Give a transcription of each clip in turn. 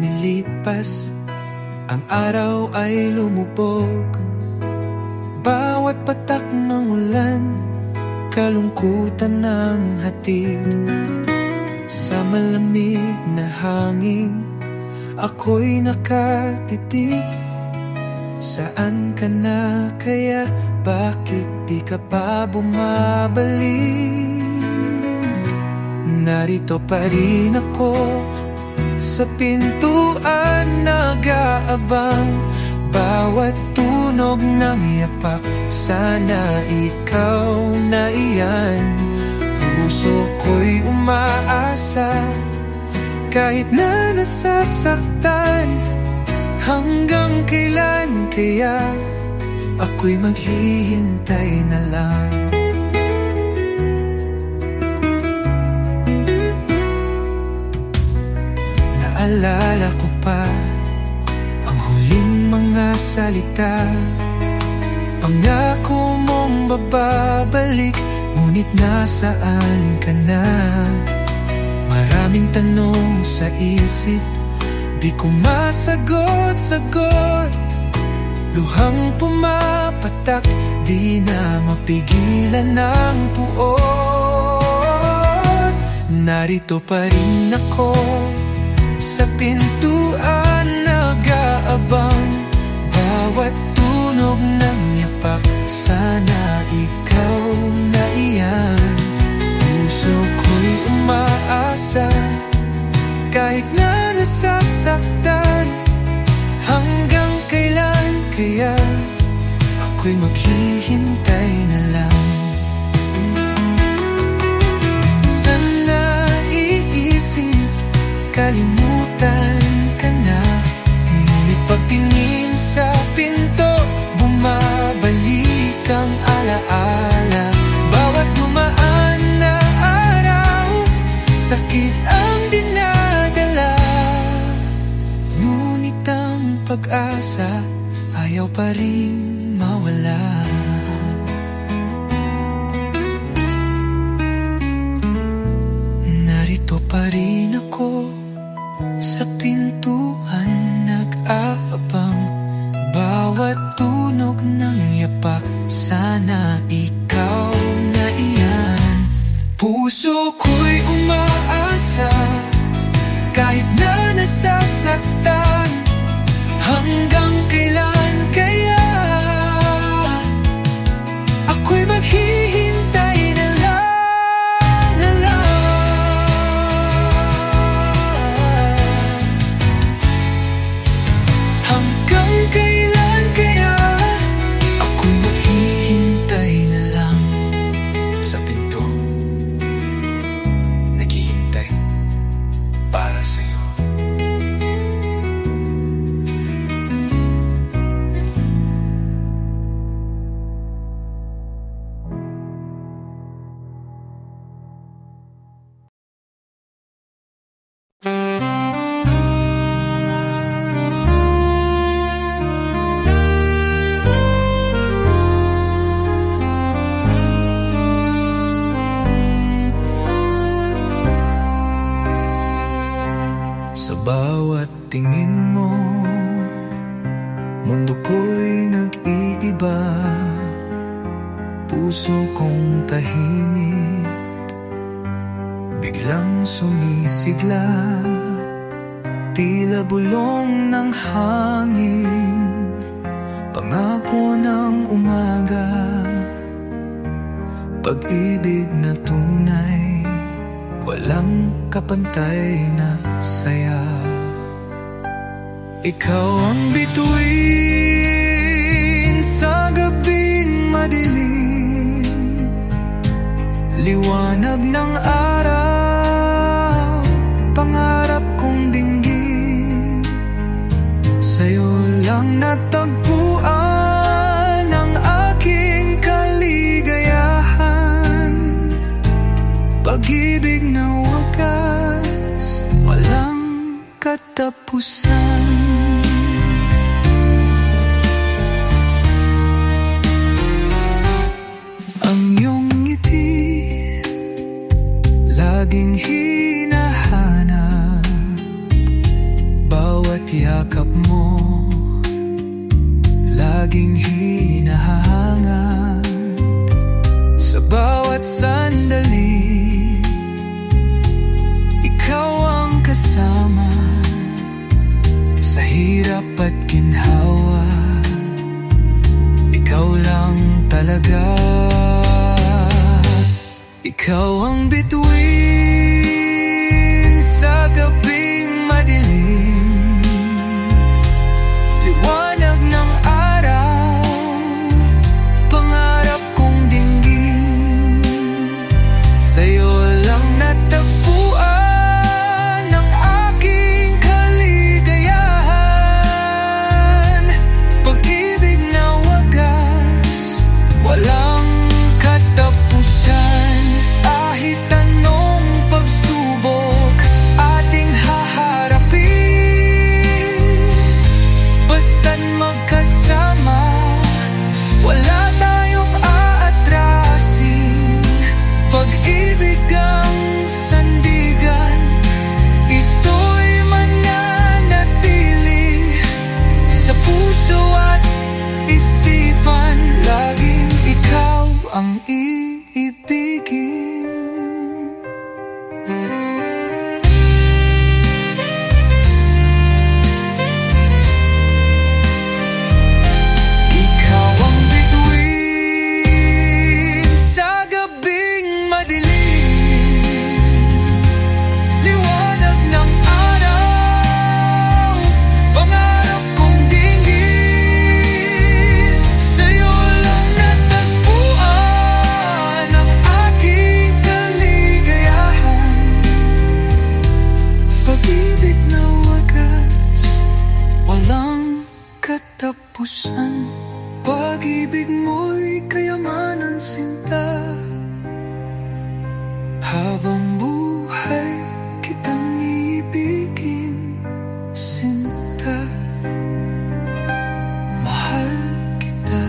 lumilipas, ang araw ay lumubog. Bawat patak ng ulan, kalungkutan ng hatid. Sa malamig na hangin, ako'y nakatitig. Saan ka na kaya? Bakit di ka pa bumabalik? Narito pa rin ako sa pintuan, nag-aabang. Bawat tunog ng yapak, sana ikaw na iyan. Puso ko'y umaasa, kahit na nasasaktan. Hanggang kailan kaya ako'y maghihintay na lang? Naalala ko pa ang huling mga salita, pangako mong bababalik, ngunit nasaan ka na? Maraming tanong sa isip, di ko masagot-sagot. Luhang pumapatak, di na mapigilan ng puot. Narito pa rin ako sa pintuan, nag-aabang. Bawat tunog ng yapak, sana ikaw na iyan. Puso ko'y umaasa, kahit na nasasaktan. Hanggang kailan kaya ako'y maghihintay na lang? Minsan naiisip, kalimutan ka na, ngunit pagtingin sa pinto, bumabalik ang alaala. Bawat dumaan na araw, sakit ang dinadala, ngunit ang pag-asa ayaw pa rin mawala. Narito pa rin ako sa pintuan, nag-aabang. Bawat tunog ng yapak, sana ikaw na iyan. Puso ko'y umaasa, kahit na nasasaktan. Hanggang kailan kaya ako'y maghihintay na lang, na lang? Hanggang kailan kaya ako'y maghihintay na lang? Sa pinto, naghihintay para sa'yo. Sa bawat tingin mo, mundo ko'y nag-iiba. Puso kong tahimik, biglang sumisigla. Tila bulong ng hangin, pangako ng umaga. Pag-ibig na tunay, walang kapantay na saya. Ikaw ang bituin sa gabing madilim, liwanag ng araw, pangarap kong dinggin. Sa'yo lang natagpuan ang aking kaligayahan. Pag-ibig na wagas, walang katapusan. Ang iyong ngiti, laging hinahanap. Bawat yakap mo, laging hinahangad sa bawat sandali. Ikaw ang kasama sa hirap at ginhawa. Ikaw lang talaga. Ikaw ang bituin sa gabing madilim, liwanag ng araw, pangarap kong dinggin. Sa'yo lang natagpuan ang aking kaligayahan. Pag-ibig na wagas, walang katapusan. Kahit anong pagsubok ating haharapin, basta't magkasama, wala tayong aatrasin. Pag-ibig ang sandigan, ito'y mananatili sa puso at isipan. Laging ikaw ang iibigin. Ikaw ang bituin sa gabing madilim, liwanag ng araw, pangarap kong dinggin. Sa'yo lang natagpuan ang aking kaligayahan. Pag-ibig na wagas, walang katapusan. Pag-ibig mo'y kayamanan, sinta. Habang buhay kitang iibigin, sinta. Mahal kita,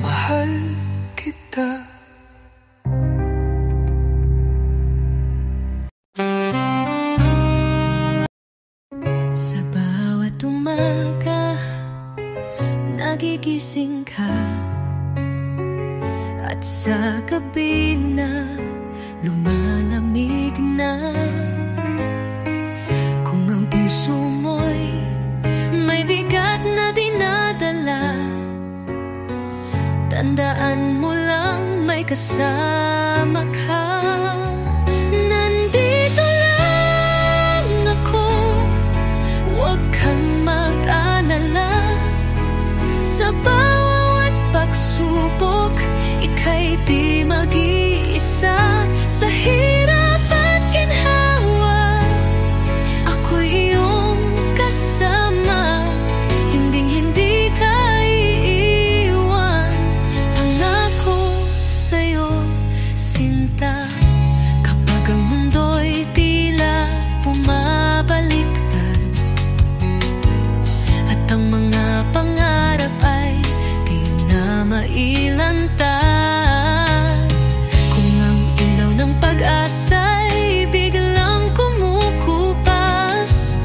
mahal kita. Sa bawat umaga, nagigising ka, at sa gabi na lumalamig na. Kung ang puso mo'y may bigat na dinadala, tandaan mo lang may kasama ka. Nandito lang ako, huwag kang mag-alala. Sa bawat pagsubok, ika'y di mag-iisa. Sa hirap at ginhawa, ako'y iyong kasama. Hinding-hindi ka iiwan, pangako sa'yo, sinta. Kapag ang mundo'y tila bumabaliktad, at ang mga pangarap ay di na mailantad. Kung ang ilaw ng pag-asa'y biglang kumukupas,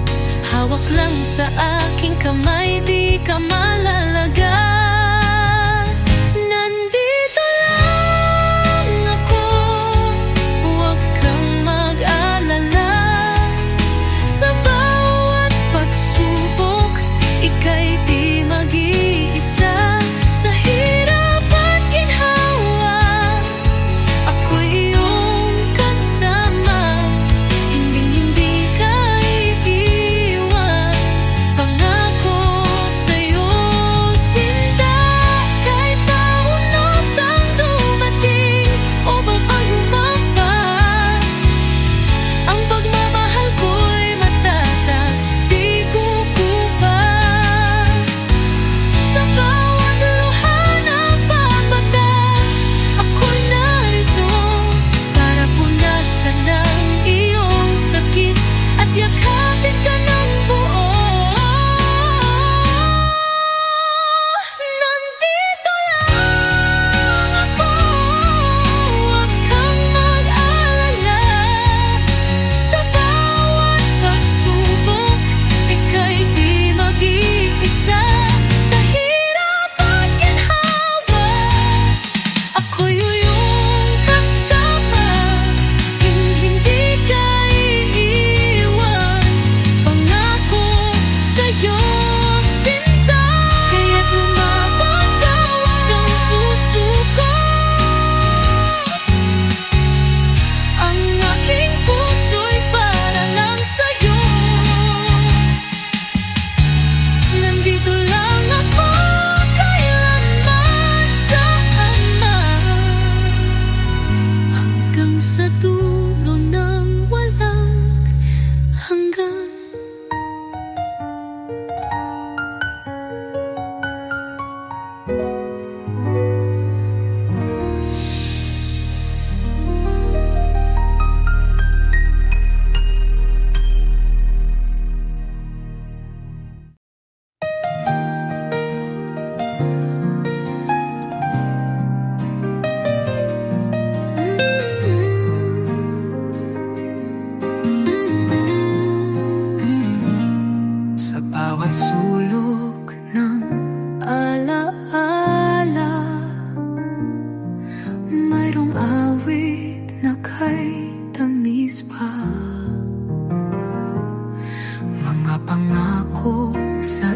hawak lang sa aking kamay, di ka malalagas. Nandito lang ako, huwag kang mag-alala. Sa bawat pagsubok, ika'y di mag-iisa. Sa hirap at ginhawa, ako'y iyong kasama. Hinding-hindi ka iiwan, pangako sa'yo,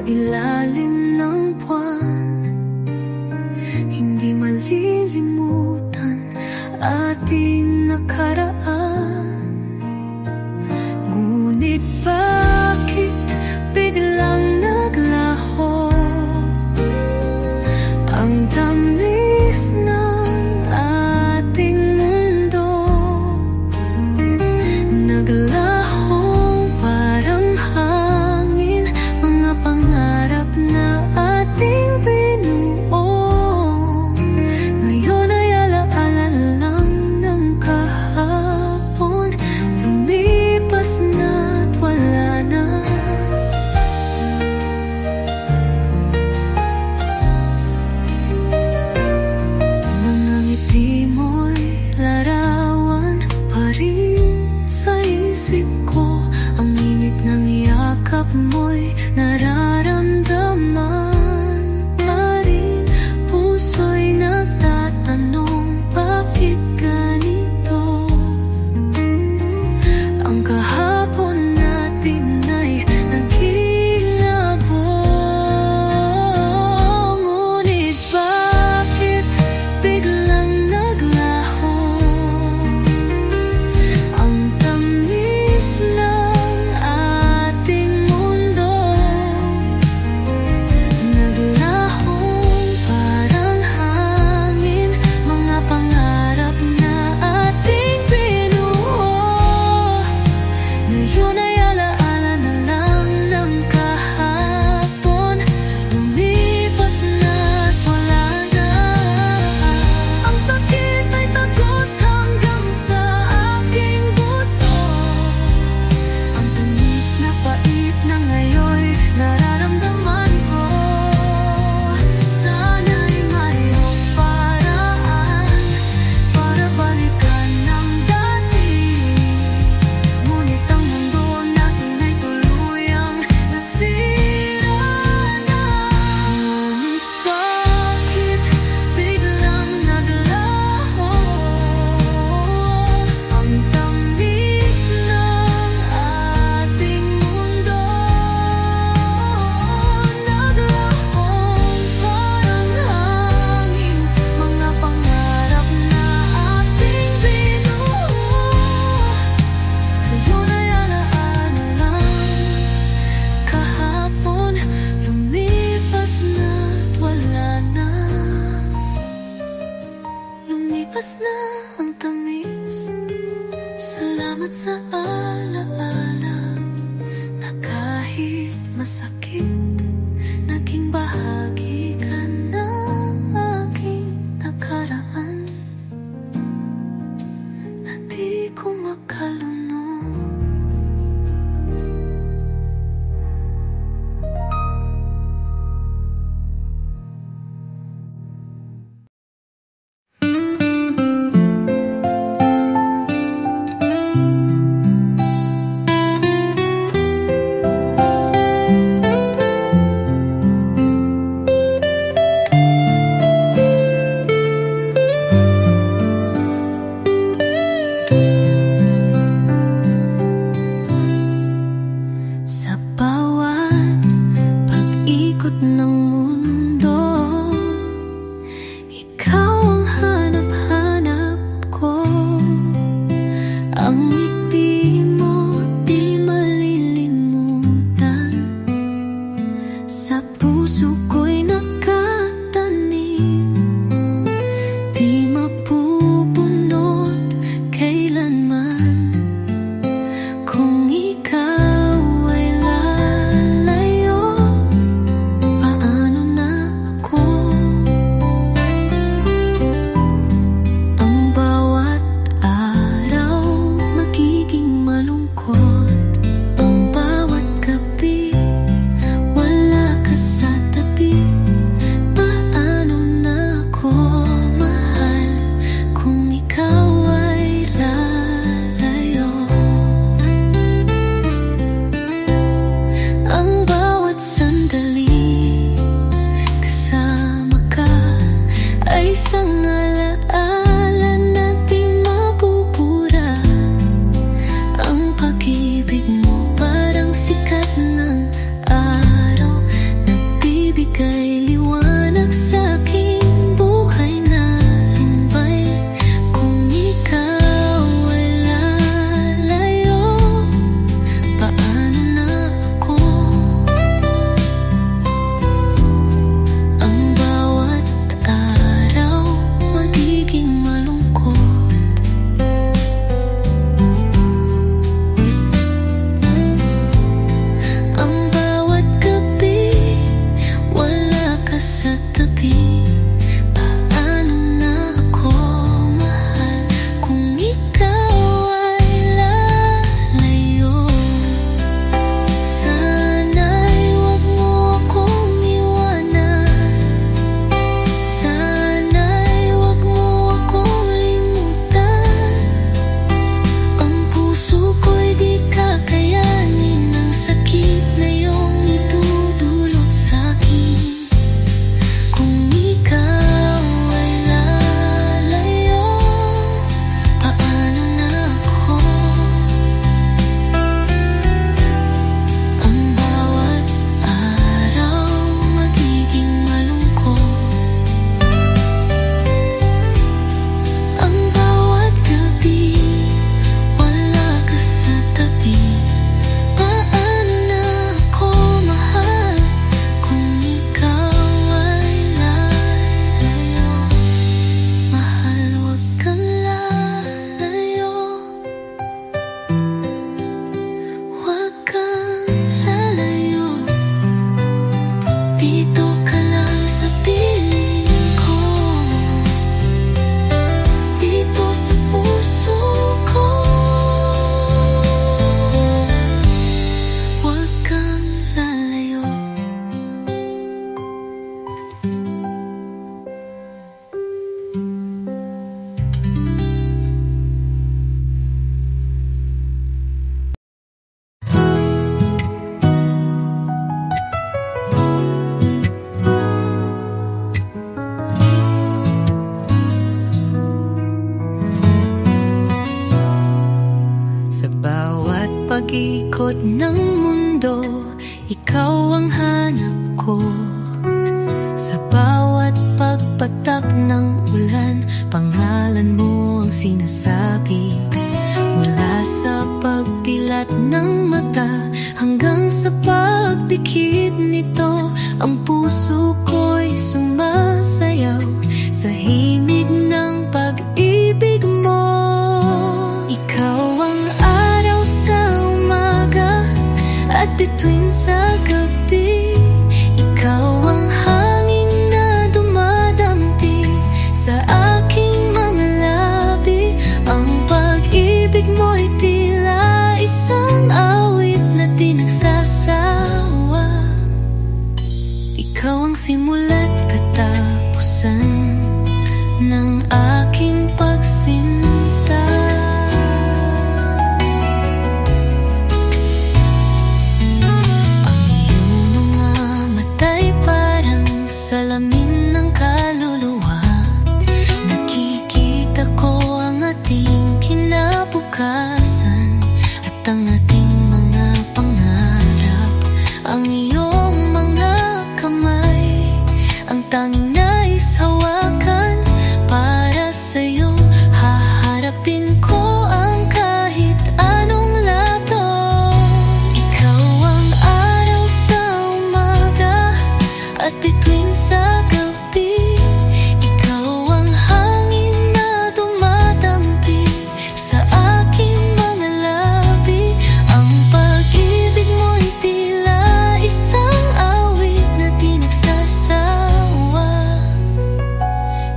ilalim ng buwan. Hindi malilimutan ating nakaraan. Ngunit bakit biglang naglaho ang tamis ng ating mundo? Naglahong parang hangin mga pangarap na ating binuo. Ngayon ay alaala lang ng kahapon, lumipas na't wala na. Mga ngiti mo'y larawan pa rin sa isip ko. Ang init ng yakap mo'y nararamdaman pa rin. Puso'y nagtatanong, bakit ganito? Ang kahapon natin ay naging abong. Ngunit bakit biglang naglaho ang tamis ng ating mundo? Naglahong parang hangin mga pangarap na ating binuo. Ngayon ay alaala na lang ng kahapon, lumipas na't wala na. Ang sakit ay tagos hanggang sa aking buto. Ang tamis na pait na ngayon'y nararamdaman ko. Sana'y mayroong paraan para balikan ng dati. Ngunit ang mundo natin ay tuluyang nasira na. Ngunit bakit biglang naglaho ang tamis ng ating mundo? Naglahong parang hangin mga pangarap na ating binuo. Ngayon ay alaala lang kahapon, lumipas na't wala na. Lumipas na ang tamis, salamat sa alaala na kahit masakit, naging bahagi ka ng aking nakaraan na di ko makalunod. ikot ng mundo, ikaw ang hanap ko. Sa bawat pagpatak ng ulan, pangalan mo ang sinasabi. Mula sa pagdilat ng mata hanggang sa pagpikit nito, ang puso ko'y sumasayaw sa himig ng pag-ibig mo. Ikaw ang araw sa umaga at bituin sa gabi. Ikaw ang hangin na dumadampi sa aking mga labi. Ang pag-ibig mo'y tila isang awit na di nagsasawa. Ikaw ang simula't katapusan ng aking pagsinta. Ang iyong mga mata'y parang salamin ng kaluluwa. Nakikita ko ang ating kinabukasan at ang ating mga pangarap. Ang iyong mga kamay, ang tanging nais hawakan. Para sa'yo, haharapin ko ang kahit anong lato. Ikaw ang araw sa umaga at bituin sa gabi. Ikaw ang hangin na dumadampi sa aking mga labi. Ang pag-ibig mo'y tila isang awit na di nagsasawa.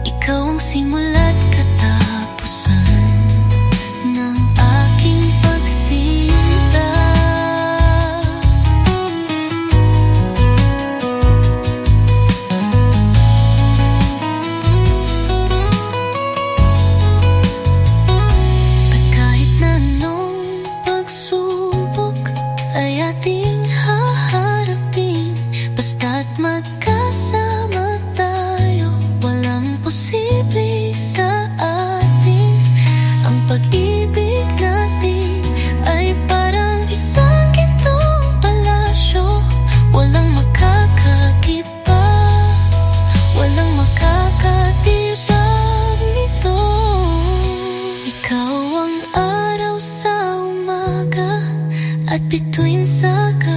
Ikaw ang simula't katapusan ng aking pagsinta. At kahit na anong pagsubok ay ating haharapin, basta't magkasama tayo, walang posible sa atin. Ang pag-ibig natin ay parang isang gintong palasyo, walang makakakipa, walang makakatibag nito. Ikaw ang araw sa umaga at bituin sa gabi.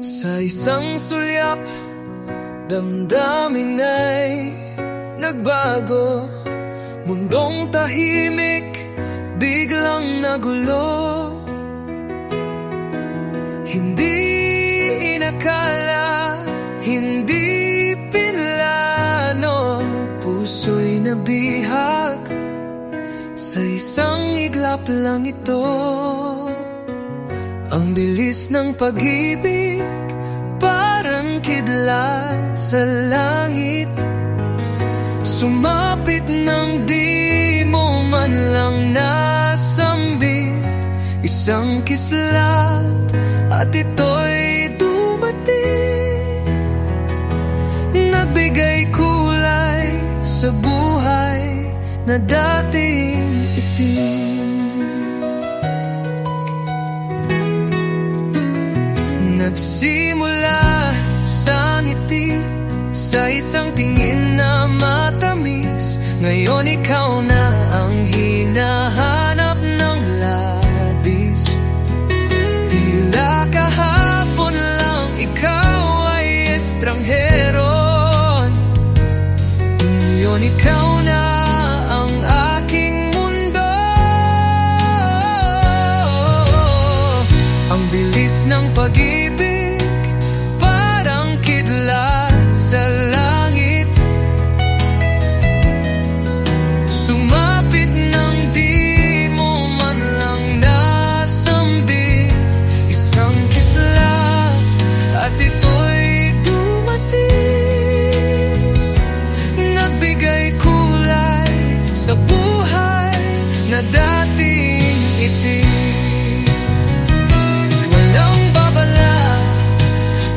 Sa isang sulyap, damdamin ay nagbago. Mundong tahimik, biglang nagulo. Hindi inakala, hindi pinlano, puso'y nabihag sa isang iglap lang ito. Ang bilis ng pag-ibig, parang kidlat sa langit. Sumapit nang di mo man lang nasambit. Isang kislap at ito'y dumating. Nagbigay kulay sa buhay na dating itim. Nagsimula sa ngiti, sa isang tingin na matamis. Ngayon ikaw na ang hinahanap ng labis. Tila kahapon lang ikaw ay estranghero. Ngayon ikaw na ang aking mundo. Ang bilis ng pag-ibig, parang kidlat sa langit. Sumapit nang di mo man lang nasambit. Isang kislap at ito'y dumating. Nagbigay kulay sa buhay na dating itim. Walang babala,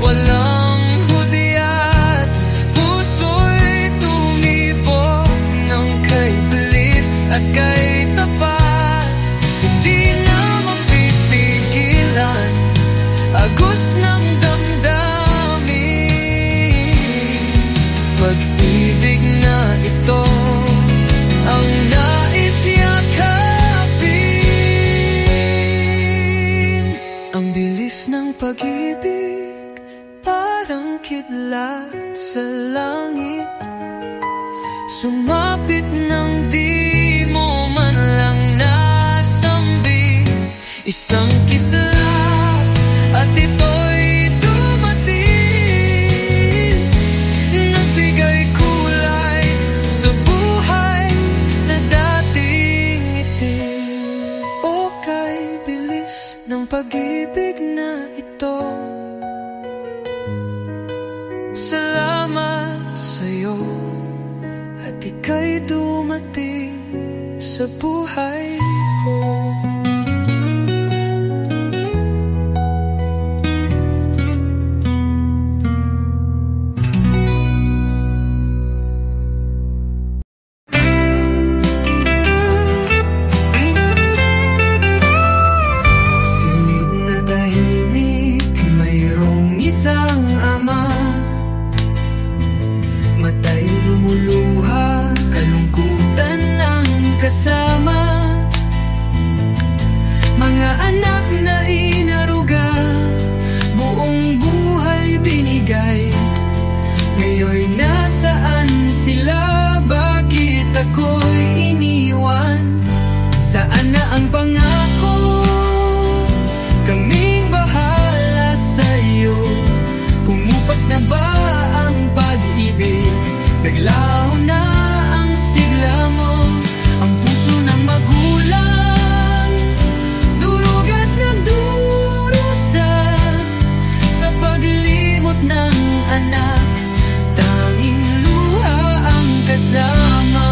walang hudyat, puso'y tumibok ng kay bilis at kay tapat. Hindi na mapipigilan agos ng damdamin. Pag-ibig na ito ang nais yakapin. Ang bilis ng pag-ibig, parang kidlat sa langit. Sumapit nang di mo man lang nasambit. Isang kislap at ito'y dumating. Nagbigay kulay sa buhay na dating itim. O kay bilis ng pag-ibig na ito, salamat sa'yo at ika'y dumating sa buhay ko. Silid na tahimik, mayroong isang ama. Mata'y lumuluha, kalungkutan ang kasama. Mga anak na inaruga, buong buhay binigay. Ngayon'y nasaan sila? Bakit ako'y iniwan? Saan na ang pangako? Kaming bahala sa'yo. Pumupas na ba ang pag-ibig? Naglaho na ang sigla mo. Ang puso ng magulang, durog at nagdurusa sa paglimot ng anak. Tanging luha ang kasama.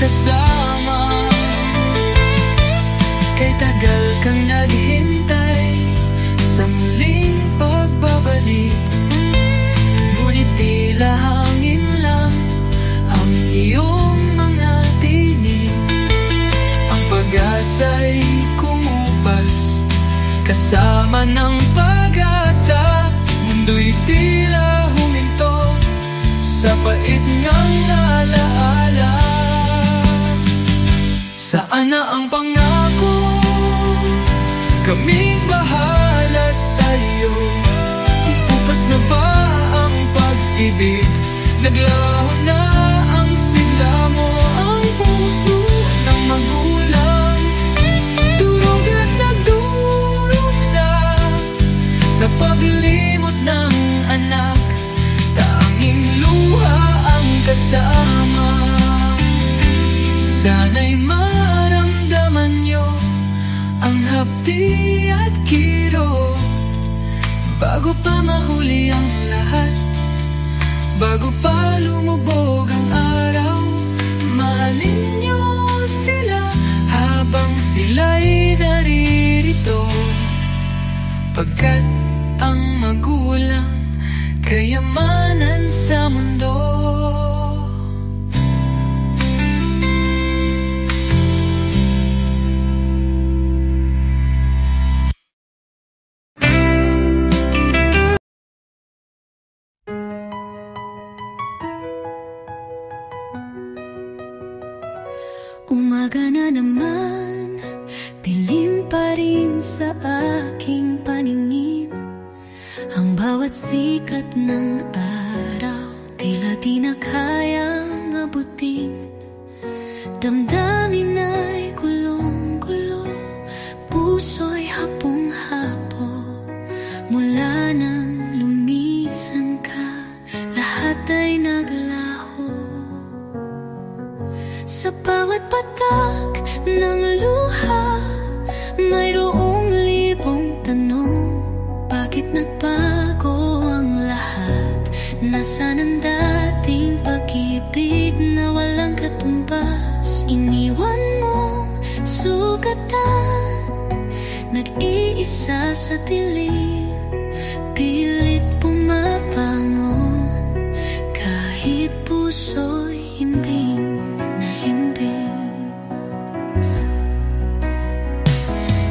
kasama. Kay tagal kang naghintay sa muling pagbabalik, ngunit tila hangin lang ang iyong mga tinig. Ang pag-asa'y kumupas kasama ng pag-asa, mundo'y tila huminto sa pait ngang alaala. Saan na ang pangako? Kaming bahala sa'yo. Upas na ba ang pag-ibig? Naglaho na ang sigla mo. Ang puso ng magulang durog at nagdurusa sa paglimot ng anak. Tanging luha ang kasama. Sana'y maramdaman nyo ang hapdi at kiro, bago pa mahuli ang lahat, bago pa lumubog ang araw. Mahalin nyo sila habang sila'y naririto, pagkat ang magulang kayamanan sa mundo. Umaga na naman, dilim pa rin sa aking paningin. Ang bawat sikat ng araw, tila di na kayang abutin. Damdamin ay gulong-gulo, puso'y hapong-hapo. Mula nang lumisan ka, lahat ay naglaho. Sa bawat patak ng luha, mayroong libong tanong. Bakit nagbago ang lahat? Nasaan ang dating pag-ibig na walang katumbas? Iniwan mong sugatan, nag-iisa sa dilim, pilit pumabangon, kahit puso'y himbing.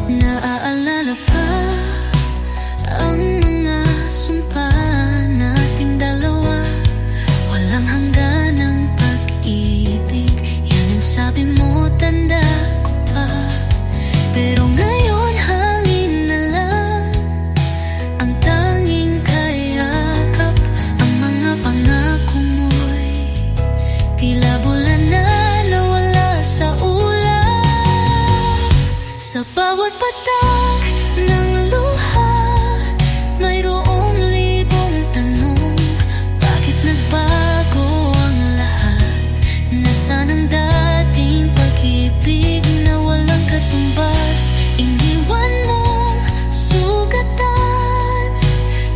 Naaalala pa ang mga sumpa nating dalawa, walang hangganang pag-ibig. Yan ang sabi mo, tanda ko pa. Pero ngayon hangin na lang ang tanging kayakap. Ang mga pangako mo'y tila bulan na nawala sa ulap. Sa bawat patak ng luha, mayroong libong tanong. Bakit nagbago ang lahat? Nasaan ang dating pag-ibig na walang katumbas? Iniwan mong sugatan,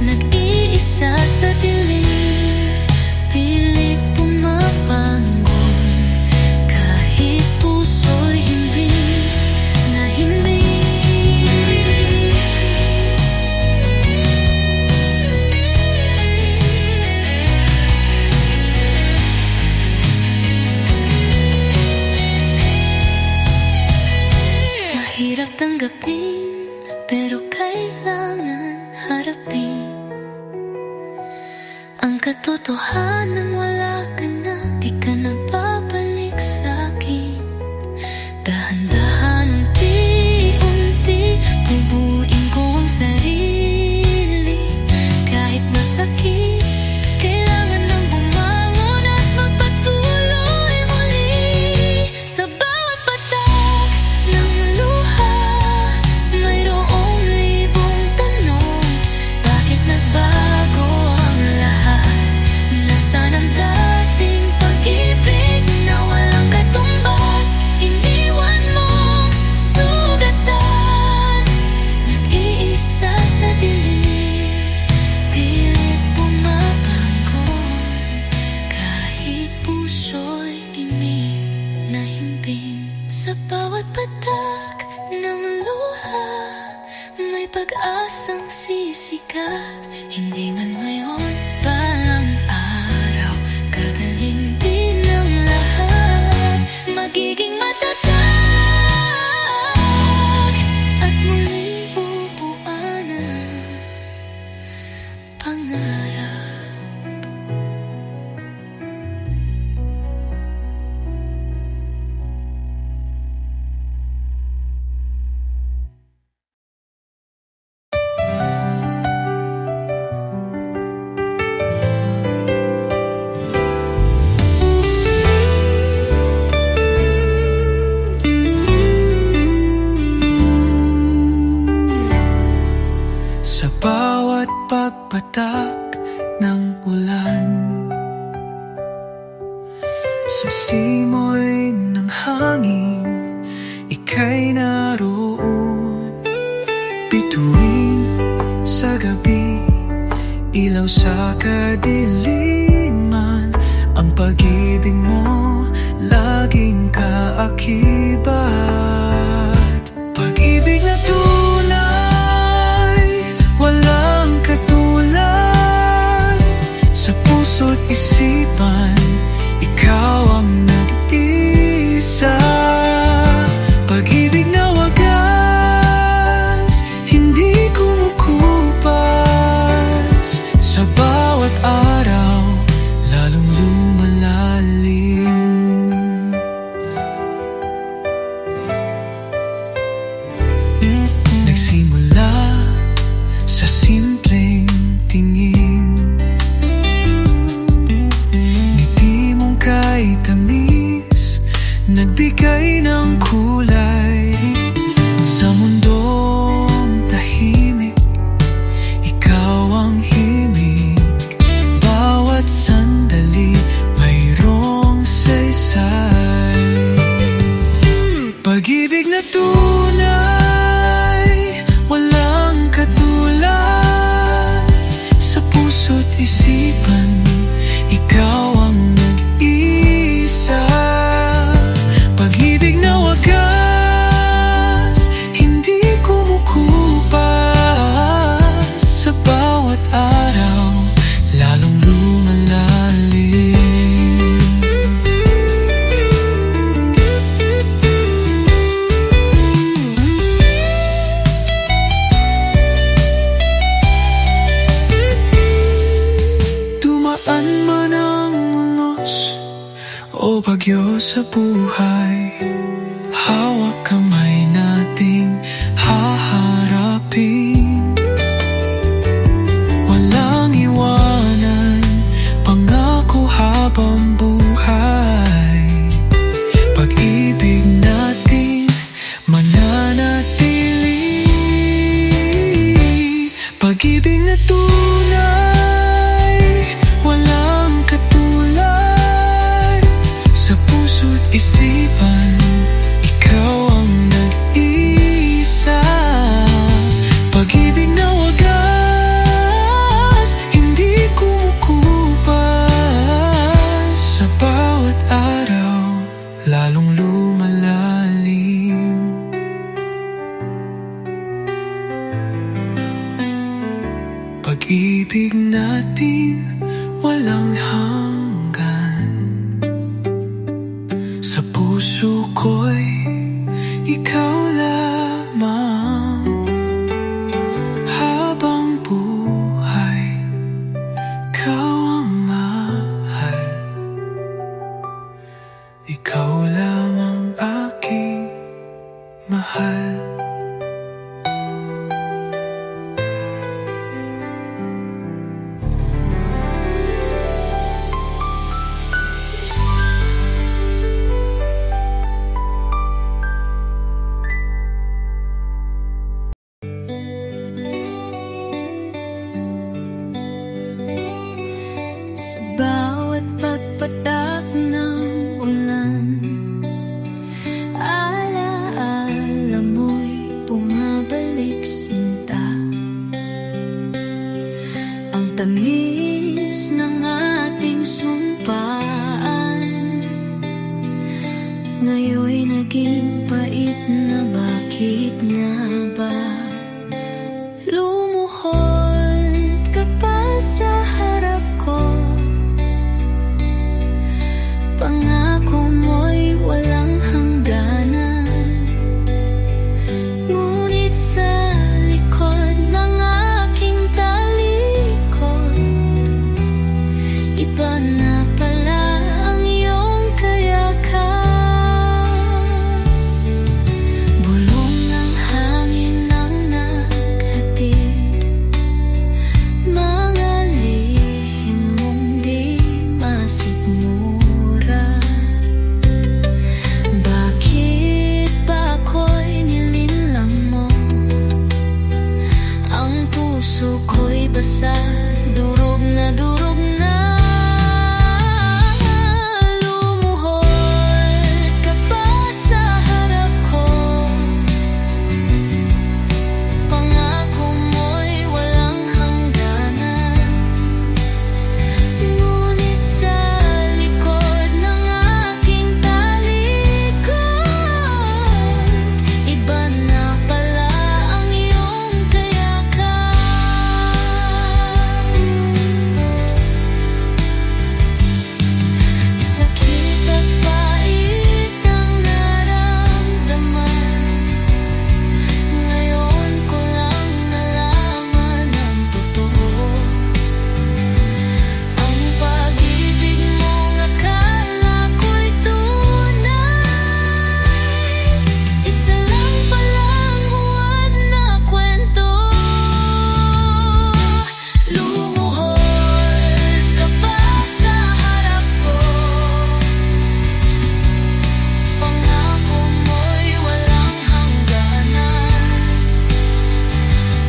nag-iisa sa dilim, pilit pumabangon, kahit puso'y himbing na himbing. Sa bawat patak ng luha, may pag-asang sisikat. Hindi man ngayon palang araw, gagaling din ang lahat. Magiging matatag at muling bubuan ang pangarap. Sa bawat pagpatak ng ulan, sa simoy ng hangin, ika'y naroon. Bituin sa gabi, ilaw sa kadiliman, ang pag-ibig mo laging kaakibat. Pag-ibig na tunay, walang katulad. Sa puso't isipan, ikaw ang nag-isa. Pag-ibig na wagas, hindi kumukupas. Sa bawat araw, lalong lumalalim. Nagsimula sa simpleng tingin, ngiti mong kay tamis, nagbigay ng kulay. Sa mundong tahimik, ikaw ang himig. Bawat sandali, mayroong saysay. Pag-ibig na tunay, walang katulad. Sa puso't isipan, ikaw ang nag-isa. Pag-ibig na wagas, hindi kumukupas. Sa bawat araw, lalong lumalalim. Dumaan man ang unos o bagyo sa buhay, hawak kamay nating haharapin. Walang iwanan, pangako habang buhay. Pag-ibig natin mananatili. Pag-ibig na tunay, walang katulad. Sa puso't isipan, ikaw ang nag-isa. Pag-ibig na wagas, hindi kumukupas. Sa bawat araw, lalong lumalalim. Pag-ibig natin walang hanggan. Sa puso ko'y ikaw lamang. Habang buhay, ikaw ang mahal. Ikaw lamang aking mahal. Sa bawat pagpatak ng ulan, alaala mo'y Ngayon'y naging pait na, bakit nga ba? Lumuhod ka pa sa harap ko, pangako mo'y walang hangganan. Ngunit sa likod ng aking talikod, iba na pala ang iyong kayakan. Bulong ng hangin ang naghatid, mga lihim mong di masigmura. Bakit ba ako'y nilinlang mo? Ang puso ko'y basa, durog na durog na. Lumuhod ka pa sa harap ko, pangako mo'y walang hangganan. Ngunit sa likod ng aking talikod, iba na pala ang iyong kayakan. Sakit at pait ang naramdaman, ngayon ko lang nalaman ang totoo. Ang pag-ibig mong akala ko'y tunay, isa lang palang huwad na kwento. Lumuhod ka pa sa harap ko, pangako mo'y walang hangganan.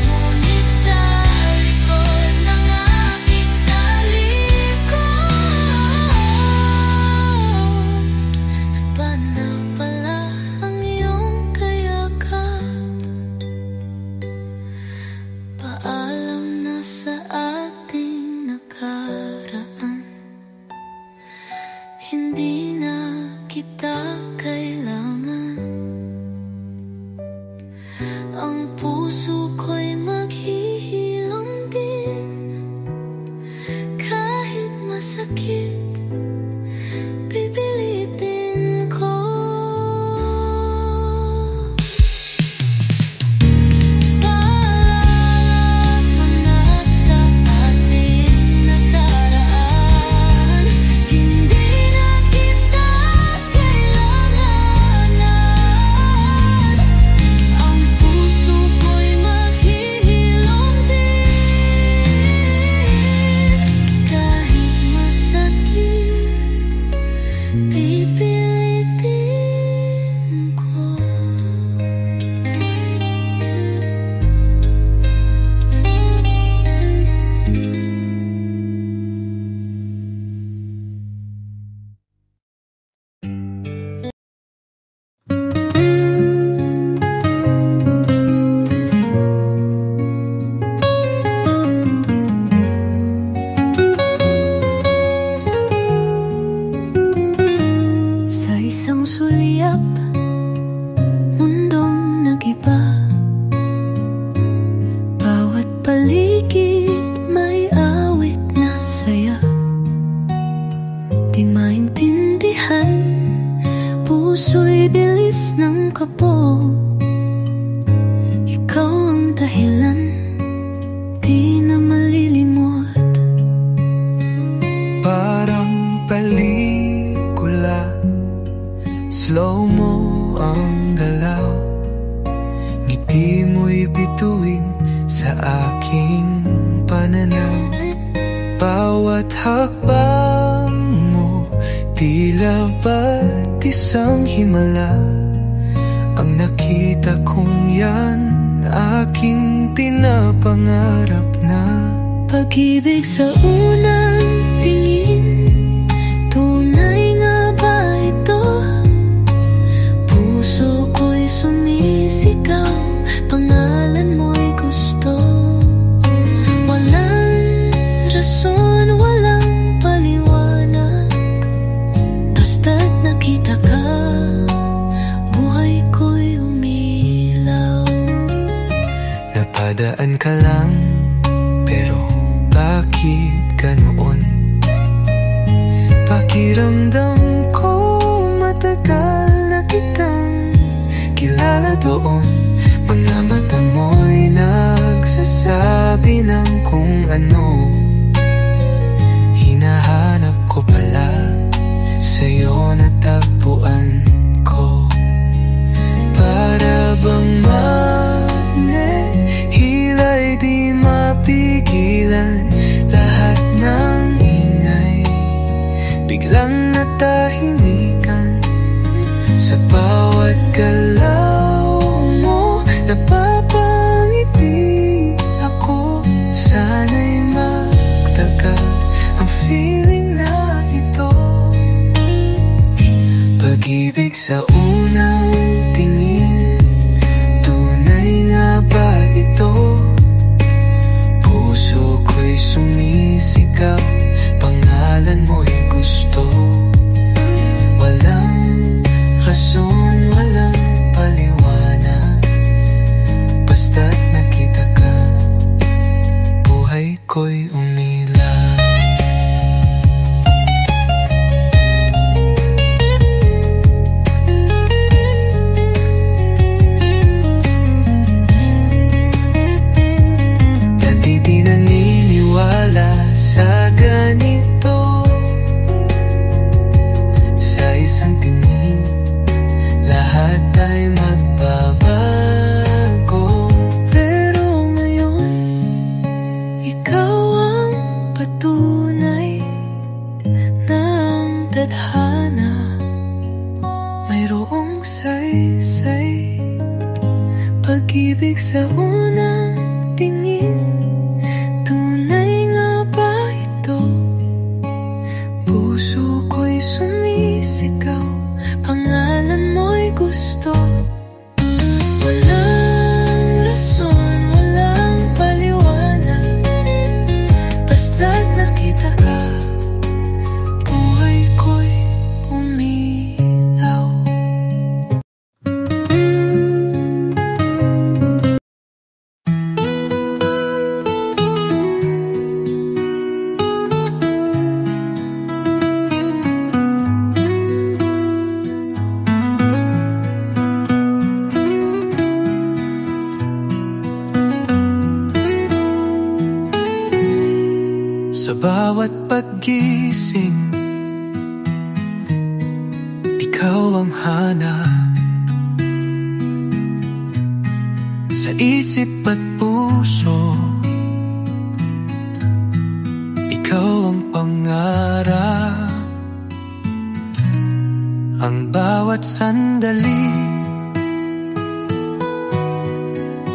Ngunit sa likod ng aking talikod, iba na pala ang iyong kayakap. Paalam na sa ating nakaraan, hindi na kita kailangan. Ang puso ko'y maghihilom din, kahit masakit, pipilitin ko. Paalam na sa ating nakaraan, hindi na kita kailangan. Ang puso ko'y maghihilom din, kahit masakit, pipilitin ko. Sa isang sulyap, mundong nag-iba. Bawat paligid may awit na saya. Di maintindihan, puso'y bilis ng kabog. Ikaw ang dahilan, di na malilimot. Parang pelikula, slow mo ang galaw, ngiti mo'y bituin sa aking pananaw. Bawat hakbang mo, tila ba't isang himala. Ang nakita kong yan, aking pinapangarap na. Pag-ibig sa unang tingin, tunay nga ba ito? Puso ko'y sumisigaw, pangalan mo'y gusto. Walang rason, walang paliwanag, basta't nakita ka. Sa bawat galaw mo napapangiti ako. Sana'y magtagal ang feeling na ito. Pag-ibig sa unang tingin, tunay nga ba ito? Puso ko'y sumisigaw, pangalan mo'y gusto. Walang rason, walang paliwanag, basta't nakita ka, buhay ko'y umila. Dati di naniniwala sa ganito. Sa isang tingin, lahat ay magbabago. Pero ngayon, ikaw ang patunay ng tadhana. Mayroong saysay, pag-ibig sa unang tingin. Tunay nga ba ito? Puso ko'y sumisigaw, pangalan mo'y gusto. Walang rason, walang paliwanag, basta't nakita ka, buhay ko'y umilaw. Sa bawat paggising, ikaw ang hanap. Sa isip at puso, ikaw ang pangarap. Ang bawat sandali,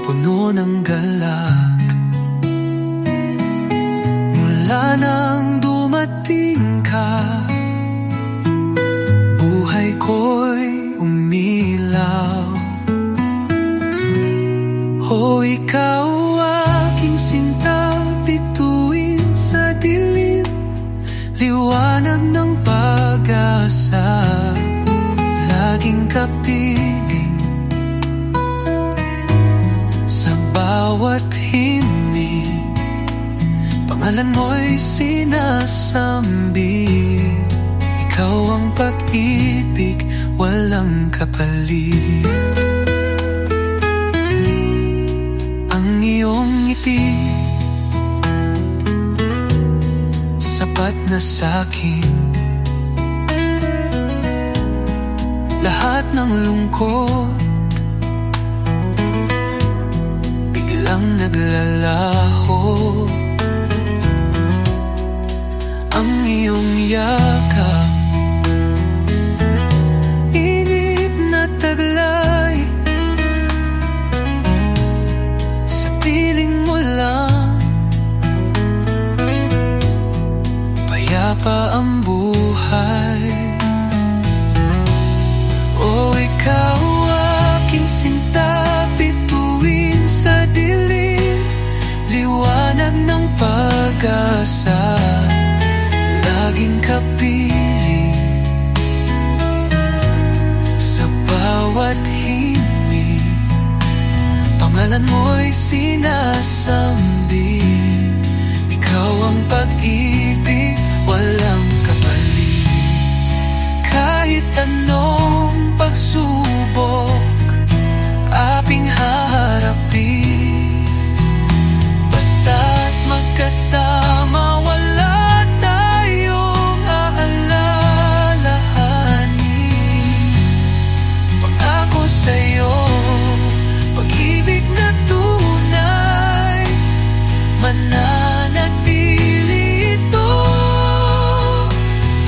puno ng galak. Mula nang dumating ka, buhay ko'y umilaw. O ikaw aking sinta, bituin sa dilim, liwanag ng pag-asa, laging kapiling. Sa bawat himig, pangalan mo'y sinasambit. Ikaw ang pag-ibig, walang kapalit. Ang iyong ngiti, sapat na sa'kin. Lahat ng lungkot biglang naglalaho. Ang iyong yakap, init na taglay, sa piling mo lang, payapa ang buhay. O ikaw aking sinta, bituin sa dilim, liwanag ng pag-asa, laging kapiling. Sa bawat himig, pangalan mo'y sinasambit. Ikaw ang pag-ibig, walang kapalit. Kahit anong pagsubok aping haharapin, basta't magkasama, wala tayong aalalahanin. Pangako sa'yo, pag-ibig na tunay, mananatili ito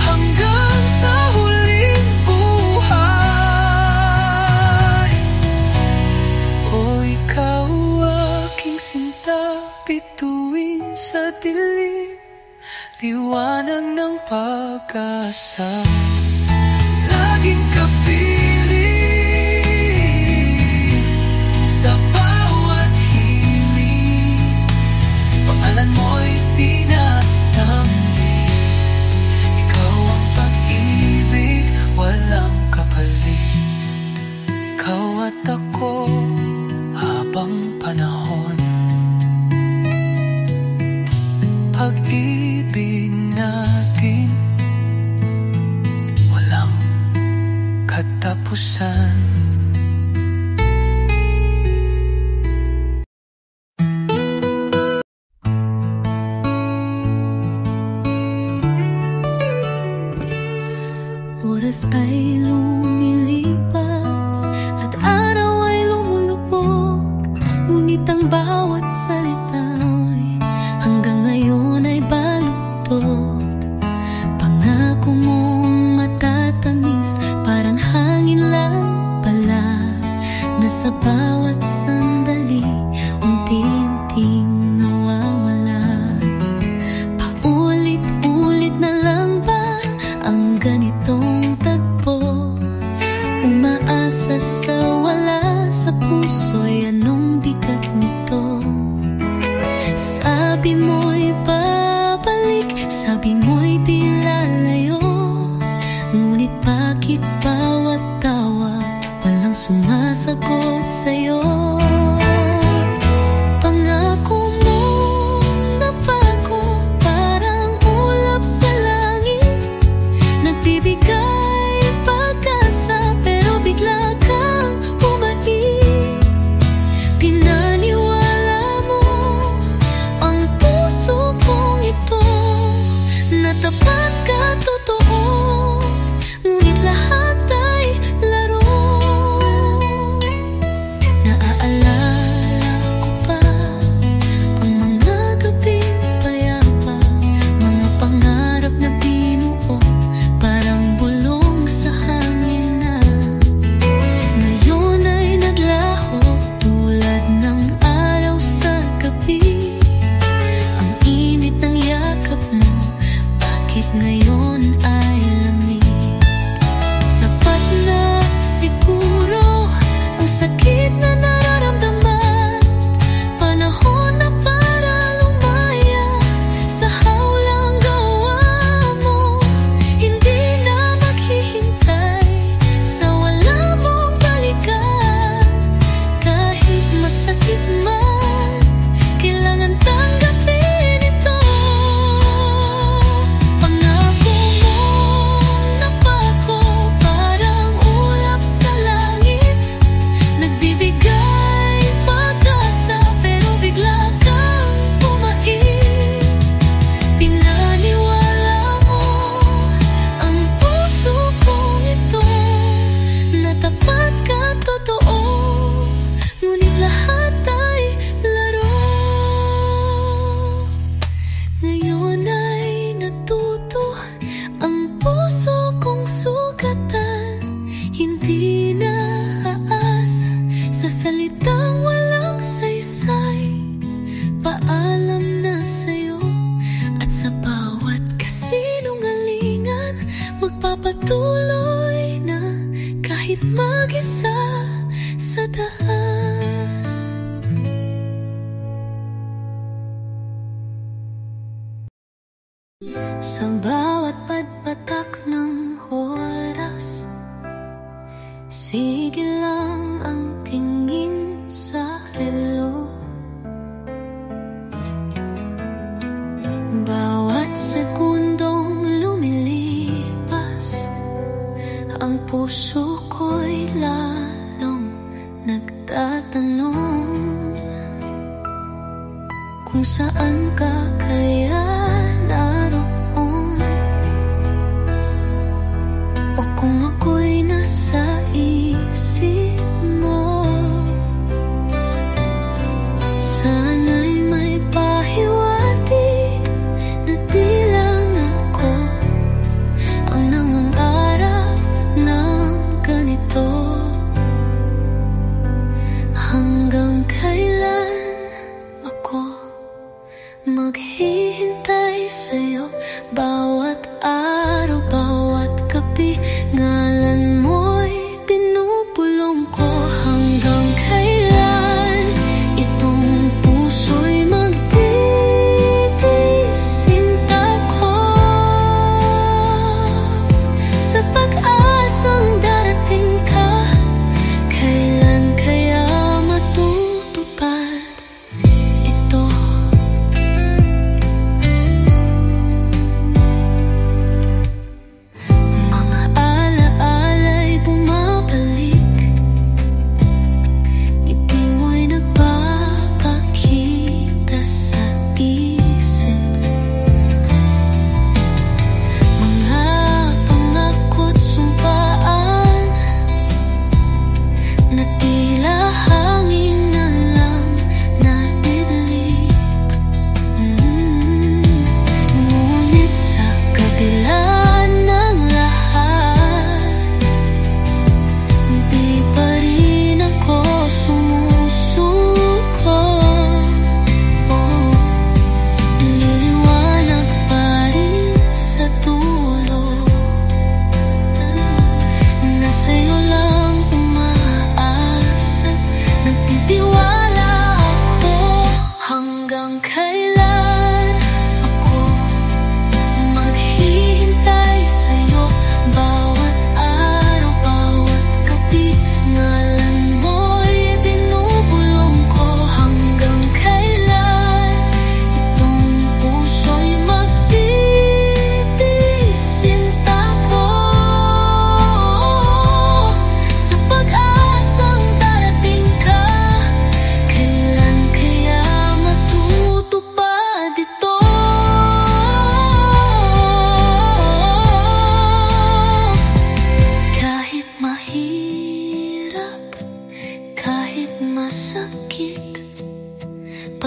hanggang sa huling buhay. pag-asa, laging kapiling sa bawat hiling. Pangalan mo'y sinasambit, ikaw ang pag-ibig, walang kapalit. Ikaw at ako habang panahon, pag-ibig natin walang katapusan. Oras ay lumilipas at araw ay lumulubog, ngunit ang bawat salita hanggang ngayon ay baluktot. Pangako mong matatamis, parang hangin lang pala, na sa bawat sandali unti-unting nawawala. Paulit-ulit na lang ba ang ganitong tagpo? Umaasa sa wala, sa puso'y anong bigat nito? Sabi mo'y babalik, sabi mo'y di lalayo, ngunit bakit bawat tawag walang sumasagot sa'yo? Pangako mo na bago, parang ulap sa langit, nagbibigay pag-asa, pero bigla kang bumalik. Pinaniwala mo ang puso kong ito, na tapat ka, totoo, ngunit lahat ay laro. Naaalala ko pa ang mga gabing payapa, mga pangarap na binuo, parang bulong sa hangin na ngayon ay naglaho tulad ng araw sa gabi. Ang init ng yakap mo, bakit ngayon ay lamig? Sapat na siguro ang sakit na nararamdaman, panahon na para lumaya sa hawlang gawa mo. Hindi na maghihintay sa wala mong balikan, kahit masakit man, kailangan tanggapin ito. Pangako mo na bago, parang ulap sa langit, nagbibigay pag-asa, pero bigla kang bumait. Pinaniwala mo ang puso kong ito, na tapat ka, totoo, ngunit lahat ay laro. Ngayon ay natuto ang puso kong sugatan, hindi na aasa sa salitang walang saysay. Paalam na sa'yo, at sa bawat kasinungalingan magpapatuloy na kahit mag-isa sa daan. Sa bawat pagpatak ng oras, sige lang ang tingin sa relo. Bawat segundong lumilipas, ang puso ko'y lalong nagtatanong kung saan ka kaya naroon, o kung ako'y nasa isip mo. Sana'y may pahiwatig na di lang ako ang nangangarap ng ganito. Hanggang kailan ako maghihintay?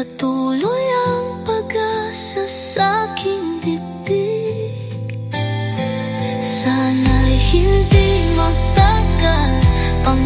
patuloy ang pag-asa sa aking dibdib. Sana'y hindi magtagal ang